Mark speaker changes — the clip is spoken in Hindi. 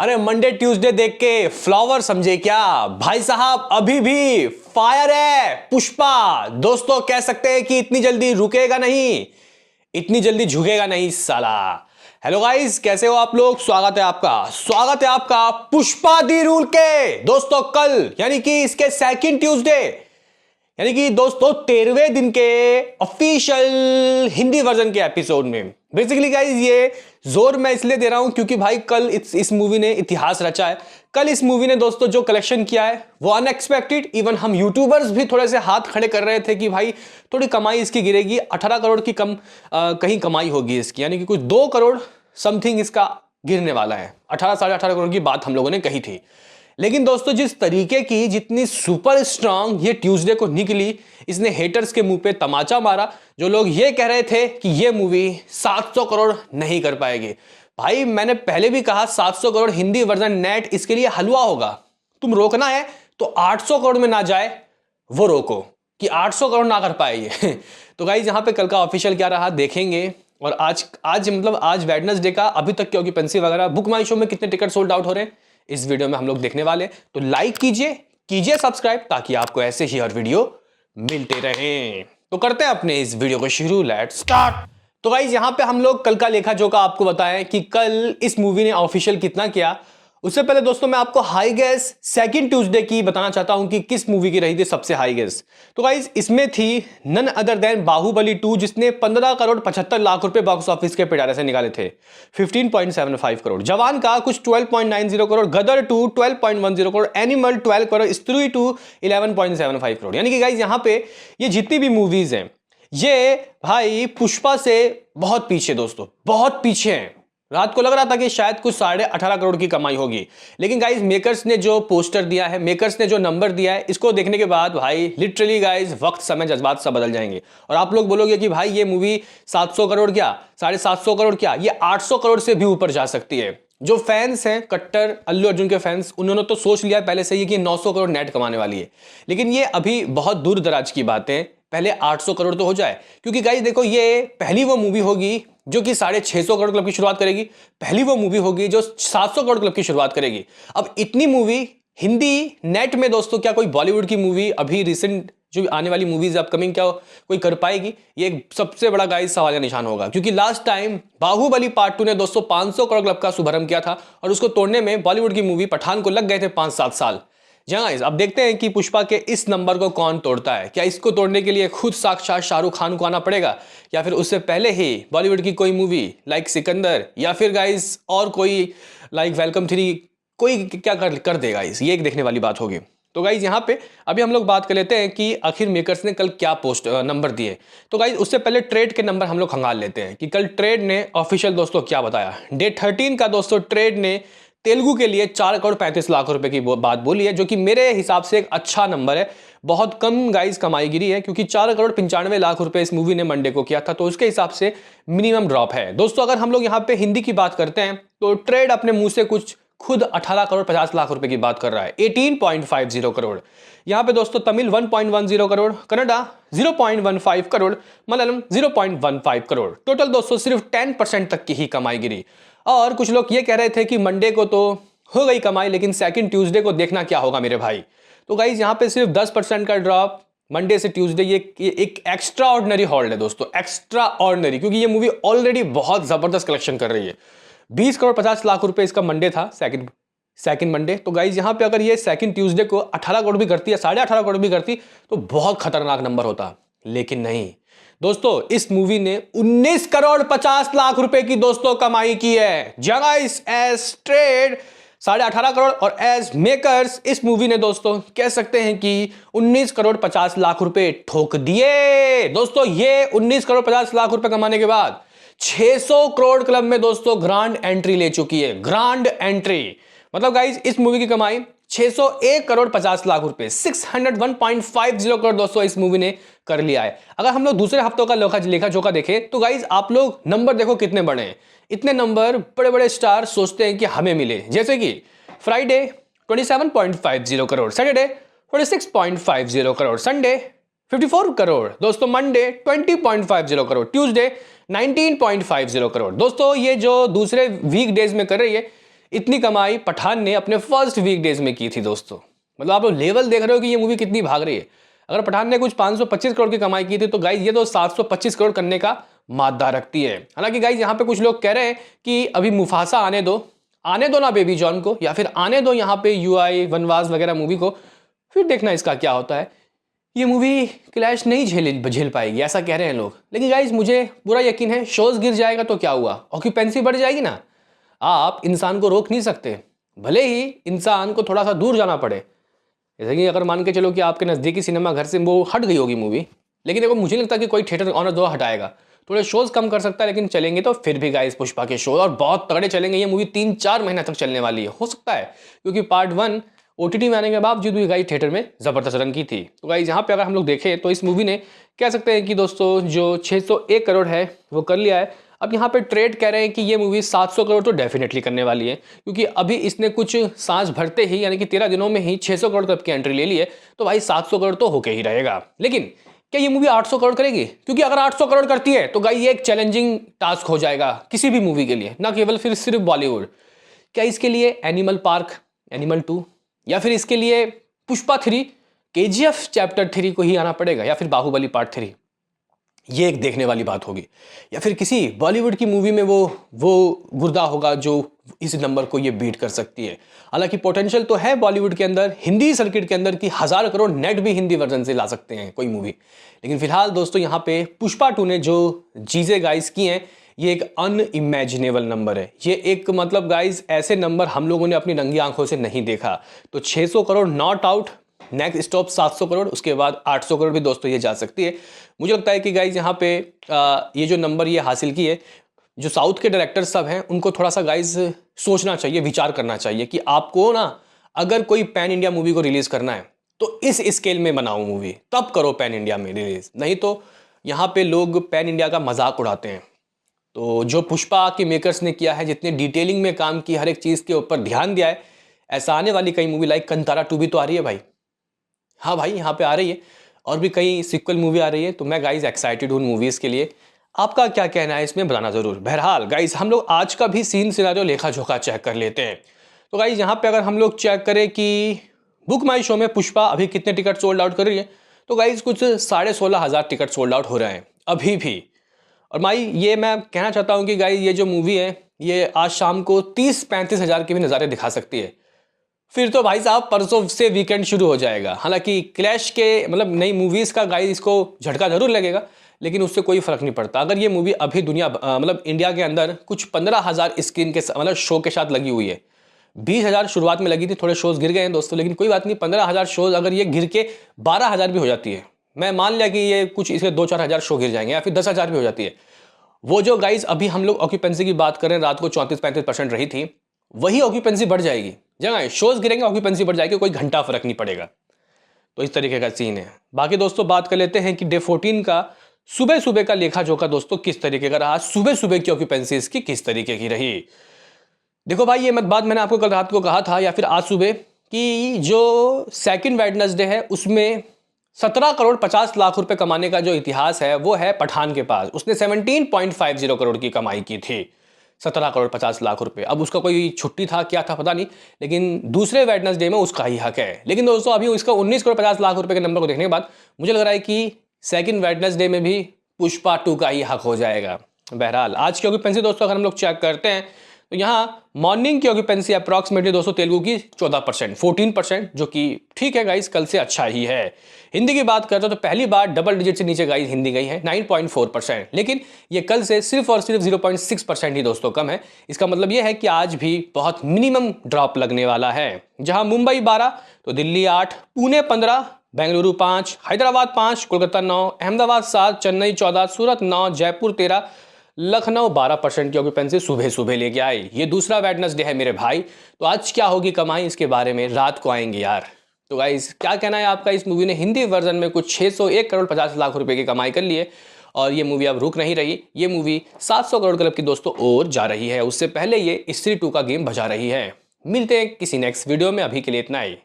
Speaker 1: अरे मंडे ट्यूसडे देख के फ्लावर समझे क्या भाई साहब? अभी भी फायर है पुष्पा। दोस्तों कह सकते हैं कि इतनी जल्दी रुकेगा नहीं, इतनी जल्दी झुकेगा नहीं साला। हेलो गाइस, कैसे हो आप लोग? स्वागत है आपका पुष्पा दी रूल के। दोस्तों कल यानी कि इसके सेकंड ट्यूसडे यानी कि दोस्तों 13वें दिन के ऑफिशियल हिंदी वर्जन के एपिसोड में बेसिकली गाइस ये जोर मैं इसलिए दे रहा हूं क्योंकि भाई कल इस मूवी ने इतिहास रचा है। कल इस मूवी ने दोस्तों जो कलेक्शन किया है वो अनएक्सपेक्टेड। इवन हम यूट्यूबर्स भी थोड़े से हाथ खड़े कर रहे थे कि भाई थोड़ी कमाई इसकी गिरेगी, 18 करोड़ की कम कहीं कमाई होगी इसकी, यानी कि कुछ 2 करोड़ समथिंग इसका गिरने वाला है। 18 साढ़े 18 करोड़ की बात हम लोगों ने कही थी। लेकिन दोस्तों जिस तरीके की जितनी सुपर स्ट्रांग ये ट्यूसडे को निकली, इसने हेटर्स के मुंह पे तमाचा मारा। जो लोग ये कह रहे थे कि ये मूवी 700 करोड़ नहीं कर पाएगी, भाई मैंने पहले भी कहा 700 करोड़ हिंदी वर्जन नेट इसके लिए हलवा होगा। तुम रोकना है तो 800 करोड़ में ना जाए वो रोको, कि 800 करोड़ ना कर पाएगी। तो गाइस यहाँ पे कल का ऑफिशियल क्या रहा देखेंगे। और आज वेडनेसडे का अभी तक की ऑक्यूपेंसी वगैरह बुक माई शो में कितने टिकट सोल्ड आउट हो रहे हैं इस वीडियो में हम लोग देखने वाले। तो लाइक कीजिए सब्सक्राइब, ताकि आपको ऐसे ही हर वीडियो मिलते रहें। तो करते हैं अपने इस वीडियो को शुरू, लेट्स स्टार्ट। तो गाइस यहाँ पे हम लोग कल का लेखा जोखा आपको बताएं कि कल इस मूवी ने ऑफिशियल कितना किया। उससे पहले दोस्तों मैं आपको हाई गेस सेकंड ट्यूसडे की बताना चाहता हूं कि किस मूवी की रही थी सबसे हाई गेस। तो गाइस इसमें थी नन अदर देन बाहुबली 2, जिसने 15 करोड़ 75 लाख रुपए बॉक्स ऑफिस के पिटारे से निकाले थे, 15.75 करोड़। जवान का कुछ 12.90 करोड़, गदर 2 12.10 करोड़, एनिमल 12 करोड़, स्त्री 2 11.75 करोड़। यानी कि गाइस यहाँ पे ये जितनी भी मूवीज हैं ये भाई पुष्पा से बहुत पीछे, दोस्तों बहुत पीछे हैं। रात को लग रहा था कि शायद कुछ 18.5 करोड़ की कमाई होगी, लेकिन गाइस मेकर्स ने जो पोस्टर दिया है, मेकर्स ने जो नंबर दिया है, इसको देखने के बाद भाई लिटरली गाइस वक्त समय जज्बात सब बदल जाएंगे। और आप लोग बोलोगे कि भाई ये मूवी 700 करोड़ क्या, 750 करोड़ क्या, ये 800 करोड़ से भी ऊपर जा सकती है। जो फैंस हैं कट्टर अल्लू अर्जुन के फैंस, उन्होंने तो सोच लिया पहले से ही कि 900 करोड़ नेट कमाने वाली है। लेकिन ये अभी बहुत दूर दराज की बात है, पहले 800 करोड़ तो हो जाए। क्योंकि गाइस देखो ये पहली वो मूवी होगी जो कि 650 करोड़ क्लब की शुरुआत करेगी, पहली वो मूवी होगी जो 700 करोड़ क्लब की शुरुआत करेगी। अब इतनी मूवी हिंदी नेट में दोस्तों क्या कोई बॉलीवुड की मूवी अभी रिसेंट जो आने वाली मूवीज अपकमिंग क्या कोई कर पाएगी? ये सबसे बड़ा गाइस सवाल का निशान होगा। क्योंकि लास्ट टाइम बाहुबली पार्ट 2 ने दोस्तों 500 करोड़ क्लब का शुभारंभ किया था और उसको तोड़ने में बॉलीवुड की मूवी पठान को लग गए थे 5-7 साल। अब देखते हैं कि पुष्पा के इस नंबर को कौन तोड़ता है। क्या इसको तोड़ने के लिए खुद साक्षात शाहरुख खान को आना पड़ेगा, या फिर उससे पहले ही बॉलीवुड की कोई मूवी लाइक सिकंदर, या फिर गाइस और कोई लाइक वेलकम 3 कोई क्या कर देगा? ये एक देखने वाली बात होगी। तो गाइज यहाँ पे अभी हम लोग बात कर लेते हैं कि आखिर मेकर्स ने कल क्या पोस्ट नंबर दिए। तो गाइज उससे पहले ट्रेड के नंबर हम लोग खंगाल लेते हैं कि कल ट्रेड ने ऑफिशियल दोस्तों क्या बताया। डे 13 का दोस्तों ट्रेड ने तेलुगु के लिए 4 करोड़ 35 लाख रुपए की बात बोली है, जो कि मेरे हिसाब से एक अच्छा नंबर है। बहुत कम गाइस कमाई गिरी है, क्योंकि 4 करोड़ 95 लाख रुपए इस मूवी ने मंडे को किया था, तो उसके हिसाब से मिनिमम ड्रॉप है। दोस्तों अगर हम लोग यहाँ पे हिंदी की बात करते हैं तो ट्रेड अपने मुंह से कुछ खुद 18 करोड़ 50 लाख रुपए की बात कर रहा है, 18.50 करोड़। यहाँ पे दोस्तों तमिल 1.10 करोड़, कन्नडा 0.15 करोड़, मलयालम 0.15 करोड़। टोटल दोस्तों सिर्फ 10% तक की ही कमाई गिरी। और कुछ लोग ये कह रहे थे कि मंडे को तो हो गई कमाई, लेकिन सेकंड ट्यूसडे को देखना क्या होगा मेरे भाई। तो गाइज यहाँ पे सिर्फ 10% का ड्रॉप मंडे से ट्यूसडे, ये एक एक्स्ट्रा ऑर्डिनरी हॉल्ड है दोस्तों, एक्स्ट्रा ऑर्डिनरी, क्योंकि ये मूवी ऑलरेडी बहुत जबरदस्त कलेक्शन कर रही है। 20 करोड़ 50 लाख रुपए इसका मंडे था, सेकंड मंडे। तो गाइज यहाँ पे अगर ये सेकंड ट्यूसडे को 18 करोड़ भी करती है, 18.5 करोड़ भी करती, तो बहुत खतरनाक नंबर होता। लेकिन नहीं दोस्तों, इस मूवी ने 19 करोड़ 50 लाख रुपए की दोस्तों कमाई की है। गाइस एज ट्रेड 18.5 करोड़ और एज मेकर्स इस मूवी ने दोस्तों कह सकते हैं कि 19 करोड़ 50 लाख रुपए ठोक दिए। दोस्तों ये 19 करोड़ 50 लाख रुपए कमाने के बाद 600 करोड़ क्लब में दोस्तों ग्रांड एंट्री ले चुकी है। ग्रांड एंट्री मतलब गाइस इस मूवी की कमाई 601 करोड़ 50 लाख रुपए, 601.50 करोड़ दोस्तों इस मूवी ने कर लिया है। अगर हम लोग दूसरे हफ्तों का लेखा जोखा देखें तो गाइज आप लोग नंबर देखो कितने बड़े हैं। इतने नंबर बड़े बड़े स्टार सोचते हैं कि हमें मिले, जैसे कि Friday 27.50 crore, Saturday 46.50 crore, Sunday 54 crore, दोस्तों मंडे 20.50 करोड़, ट्यूसडे 19.50 करोड़। दोस्तों ये जो दूसरे वीक डेज में कर रही है, इतनी कमाई पठान ने अपने फर्स्ट वीक डेज में की थी दोस्तों। मतलब आप लोग लेवल देख रहे हो कि ये मूवी कितनी भाग रही है। अगर पठान ने कुछ 525 करोड़ की कमाई की थी तो गाइज ये तो 725 करोड़ करने का मादा रखती है। हालांकि गाइज यहाँ पे कुछ लोग कह रहे हैं कि अभी मुफासा आने दो ना बेबी जॉन को, या फिर आने दो यहाँ पे यूआई वनवास वगैरह मूवी को, फिर देखना इसका क्या होता है। ये मूवी क्लैश नहीं झेल पाएगी ऐसा कह रहे हैं लोग। लेकिन गाइज मुझे पूरा यकीन है शोज गिर जाएगा तो क्या हुआ, ऑक्यूपेंसी बढ़ जाएगी ना। आप इंसान को रोक नहीं सकते, भले ही इंसान को थोड़ा सा दूर जाना पड़े। जैसे कि अगर मान के चलो कि आपके नज़दीकी सिनेमा घर से वो हट गई होगी मूवी, लेकिन देखो मुझे नहीं लगता कि कोई थिएटर ऑनर दो हटाएगा। थोड़े शोज कम कर सकता है लेकिन चलेंगे तो फिर भी गाइस पुष्पा के शो और बहुत तगड़े चलेंगे। ये मूवी 3-4 महीने तक चलने वाली है, हो सकता है, क्योंकि पार्ट 1 ओटीटी में आने के बावजूद भी गाइस थिएटर में जबरदस्त रन की थी। तो गाइस यहाँ पे अगर हम लोग देखें तो इस मूवी ने कह सकते हैं कि दोस्तों जो 601 करोड़ है वो कर लिया है। अब यहाँ पे ट्रेड कह रहे हैं कि ये मूवी 700 करोड़ तो डेफिनेटली करने वाली है, क्योंकि अभी इसने कुछ सांस भरते ही यानी कि 13 दिनों में ही 600 करोड़ तक की एंट्री ले ली है। तो भाई 700 करोड़ तो होके ही रहेगा। लेकिन क्या ये मूवी 800 करोड़ करेगी? क्योंकि अगर 800 करोड़ करती है तो गाइस ये एक चैलेंजिंग टास्क हो जाएगा किसी भी मूवी के लिए, ना केवल फिर सिर्फ बॉलीवुड। क्या इसके लिए एनिमल पार्क, एनिमल 2, या फिर इसके लिए पुष्पा 3, केजीएफ चैप्टर 3 को ही आना पड़ेगा, या फिर बाहुबली पार्ट 3? ये एक देखने वाली बात होगी। या फिर किसी बॉलीवुड की मूवी में वो गुर्दा होगा जो इस नंबर को ये बीट कर सकती है। हालांकि पोटेंशियल तो है बॉलीवुड के अंदर, हिंदी सर्किट के अंदर, कि 1000 करोड़ नेट भी हिंदी वर्जन से ला सकते हैं कोई मूवी। लेकिन फिलहाल दोस्तों यहाँ पे पुष्पा 2 ने जो चीजें गाइस की हैं ये एक अनइमेजिनेबल नंबर है। ये एक मतलब गाइस ऐसे नंबर हम लोगों ने अपनी नंगी आंखों से नहीं देखा। तो 600 crore not out, next stop 700 crore, उसके बाद 800 करोड़ भी दोस्तों ये जा सकती है। मुझे लगता है कि गाइज यहाँ पे ये जो नंबर ये हासिल की है, जो साउथ के डायरेक्टर सब हैं उनको थोड़ा सा गाइज सोचना चाहिए, विचार करना चाहिए कि आपको ना अगर कोई पैन इंडिया मूवी को रिलीज करना है तो इस स्केल में बनाओ मूवी, तब करो पैन इंडिया में रिलीज। नहीं तो यहाँ पे लोग पैन इंडिया का मजाक उड़ाते हैं। तो जो पुष्पा के मेकर्स ने किया है, जितने डिटेलिंग में काम की, हर एक चीज़ के ऊपर ध्यान दिया है, ऐसा आने वाली कई मूवी लाइक कंतारा 2 भी तो आ रही है भाई। हाँ भाई यहाँ पे आ रही है, और भी कई सीक्वल मूवी आ रही है। तो मैं गाइज एक्साइटेड हूँ मूवीज़ के लिए। आपका क्या कहना है इसमें बताना ज़रूर। बहरहाल गाइज हम लोग आज का भी सीन सिनारियो लेखा जोखा चेक कर लेते हैं। तो गाइज यहाँ पे अगर हम लोग चेक करें कि बुक माई शो में पुष्पा अभी कितने टिकट सोल्ड आउट कर रही है, तो गाइज कुछ 16,500 टिकट सोल्ड आउट हो रहे हैं अभी भी। और भाई ये मैं कहना चाहता हूँ कि गाइज ये जो मूवी है ये आज शाम को 30-35 हज़ार के भी नज़ारे दिखा सकती है। फिर तो भाई साहब परसों से वीकेंड शुरू हो जाएगा। हालांकि क्लैश के मतलब नई मूवीज़ का गाइस इसको झटका जरूर लगेगा, लेकिन उससे कोई फर्क नहीं पड़ता। अगर ये मूवी अभी दुनिया मतलब इंडिया के अंदर कुछ 15,000 स्क्रीन के मतलब शो के साथ लगी हुई है। 20,000 शुरुआत में लगी थी, थोड़े शोज गिर गए हैं दोस्तों, लेकिन कोई बात नहीं। 15,000 शोज अगर ये गिर के 12,000 भी हो जाती है, मैं मान लिया कि ये कुछ इसके 2-4 हज़ार शो गिर जाएंगे, या फिर 10,000 भी हो जाती है। वो जो गाइज अभी हम लोग ऑक्यूपेंसी की बात करें, रात को 34-35% रही थी, वही ऑक्यूपेंसी बढ़ जाएगी। जगह शोज गिरेंगे, ऑक्यूपेंसी बढ़ जाएगी, कोई घंटा फर्क नहीं पड़ेगा। तो इस तरीके का सीन है। बाकी दोस्तों बात कर लेते हैं कि डे 14 का सुबह सुबह का लेखा जोखा दोस्तों किस तरीके का रहा, सुबह सुबह की ऑक्यूपेंसी इसकी किस तरीके की रही। देखो भाई ये बात मैंने आपको कल रात को कहा था या फिर आज सुबह कि जो सेकंड वेडनेसडे है उसमें 17 करोड़ 50 लाख रुपए कमाने का जो इतिहास है वो है पठान के पास। उसने 17.50 करोड़ की कमाई की थी, 17 करोड़ 50 लाख रुपए। अब उसका कोई छुट्टी था क्या था पता नहीं, लेकिन दूसरे वेडनेसडे में उसका ही हक है। लेकिन दोस्तों अभी उसका 19 करोड़ 50 लाख रुपए के नंबर को देखने के बाद मुझे लग रहा है कि सेकंड वेडनेसडे में भी पुष्पा 2 का ही हक हो जाएगा। बहरहाल आज की ऑक्यूपेंसी दोस्तों अगर हम लोग चेक करते हैं तो यहाँ मॉर्निंग की ऑक्यूपेंसी अप्रॉक्सीमेटली दोस्तों तेलुगु की 14%, 14%, जो कि ठीक है गाइस, कल से अच्छा ही है। हिंदी की बात करते हैं तो पहली बार डबल डिजिट से नीचे गाइस हिंदी गई है 9.4%, लेकिन ये कल से सिर्फ और सिर्फ 0.6% ही दोस्तों कम है। इसका मतलब ये है कि आज भी बहुत मिनिमम ड्रॉप लगने वाला है। जहां मुंबई 12 तो दिल्ली 8, पुणे 15, बेंगलुरु 5, हैदराबाद 5, कोलकाता 9, अहमदाबाद 7, चेन्नई 14, सूरत 9, जयपुर 13, लखनऊ 12% की ऑक्यूपेंसी सुबह सुबह लेके आई। ये दूसरा वेडनेसडे है मेरे भाई। तो आज क्या होगी कमाई, इसके बारे में रात को आएंगे यार। तो गाइस क्या कहना है आपका, इस मूवी ने हिंदी वर्जन में कुछ 601 करोड़ 50 लाख रुपए की कमाई कर ली है और ये मूवी अब रुक नहीं रही। ये मूवी 700 करोड़ क्लब की दोस्तों और जा रही है। उससे पहले ये स्त्री 2 का गेम बजा रही है। मिलते हैं किसी नेक्स्ट वीडियो में, अभी के लिए इतना ही।